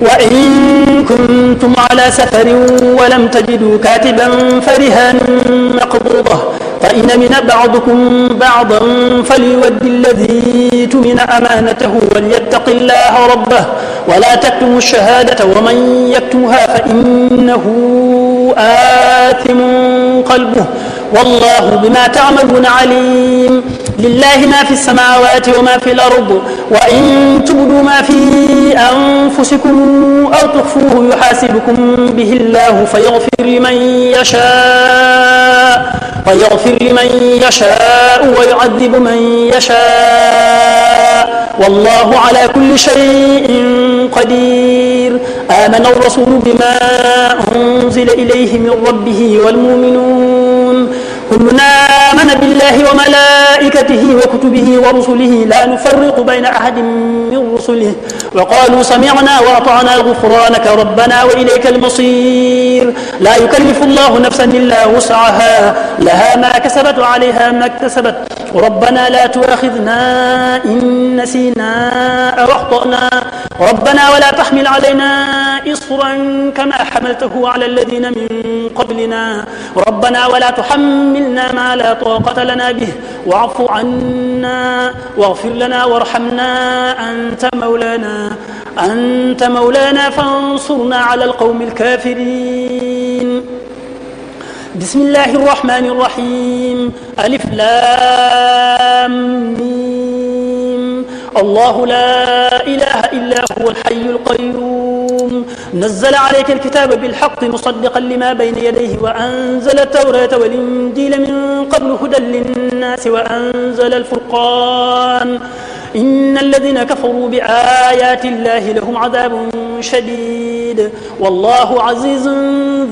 وإن كنتم على سفر ولم تجدوا كاتبا فرهان مقبوضة، فإن من بعضكم بعضا فليؤد الذي اؤتمن أمانته وليتق الله ربه ولا تكتموا الشهادة ومن يكتمها فإنه آثم قلبه والله بما تعملون عليم. لله ما في السماوات وما في الأرض، وإن تبدوا ما في أنفسكم أو تخفوه يحاسبكم به الله فيغفر لمن يشاء ويعذب من يشاء والله على كل شيء قدير. آمن الرسول بما أنزل إليه من ربه والمؤمنون كلنا آمن بالله وملائكته وكتبه ورسله لا نفرق بين أحد من رسله وقالوا سمعنا وأطعنا غفرانك ربنا وإليك المصير. لا يكلف الله نفسا إلا وسعها لها ما كسبت وعليها ما اكتسبت ربنا لا تؤاخذنا إن نسينا أو أخطأنا ربنا ولا تحمل علينا إصرا كما حملته على الذين من قبلنا ربنا ولا تحملنا ما لا طاقة لنا به واعف عنا واغفر لنا وارحمنا أنت مولانا فانصرنا على القوم الكافرين. بسم الله الرحمن الرحيم. ألف لام ميم. الله لا إله إلا هو الحي القيوم نزل عليك الكتاب بالحق مصدقا لما بين يديه وأنزل التوراة والإنجيل من قبل هدى للناس وأنزل الفرقان إن الذين كفروا بآيات الله لهم عذاب شديد والله عزيز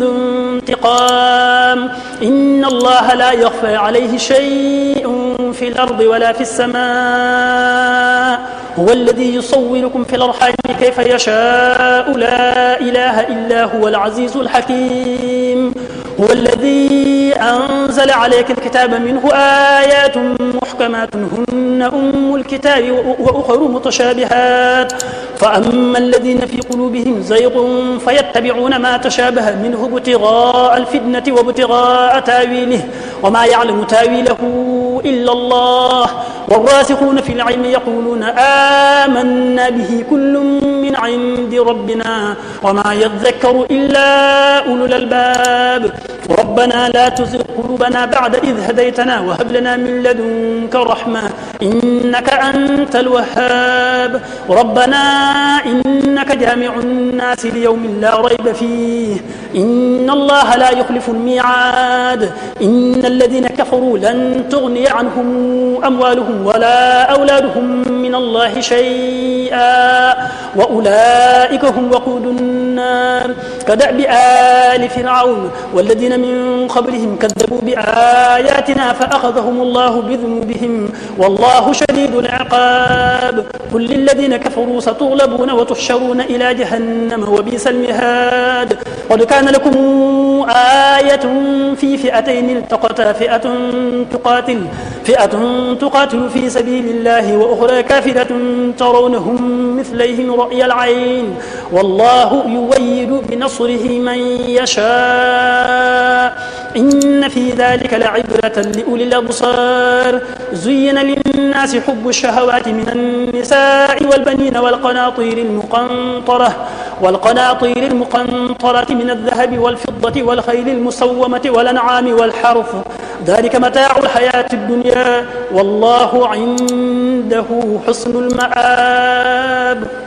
ذو انتقام. إن الله لا يخفى عليه شيء في الأرض ولا في السماء هو الذي يصوركم في الأرحام كيف يشاء لا إله إلا هو العزيز الحكيم. هو الذي أنزل عليك الكتاب منه آيات محكمات هن أم الكتاب وأخر متشابهات فأما الذين في قلوبهم زيغ فيتبعون ما تشابه منه ابتغاء الفتنة وابتغاء تاويله وما يعلم تاويله إلا الله والراسخون في العلم يقولون آمنا به كل من عند ربنا وما يذكر إلا أولو الألباب. ربنا لا تزغ قلوبنا بعد إذ هديتنا وهب لنا من لدنك رحمة إنك أنت الوهاب. ربنا إنك جامع الناس ليوم لا ريب فيه إن الله لا يخلف الميعاد. إن الذين كفروا لن تغني عنهم أموالهم ولا أولادهم من الله شيئا وأولئك هم وقود النار. كدأب آل فرعون والذين من قبلهم كذبوا بآياتنا فأخذهم الله بذنوبهم والله شديد العقاب. قل للذين كفروا ستغلبون وتحشرون إلى جهنم وبئس المهاد. قد كان لكم آية في فئتين التقتا فئة تقاتل في سبيل الله وأخرى كافرة ترونهم مثليهم رأي العين والله يؤيد بنصره من يشاء إن في ذلك لعبرة لأولي الأبصار. زين للناس حب الشهوات من النساء والبنين والقناطير المقنطرة من الذهب والفضة والخيل المسومة والأنعام والحرث ذلك متاع الحياة الدنيا والله عنده حسن المآب.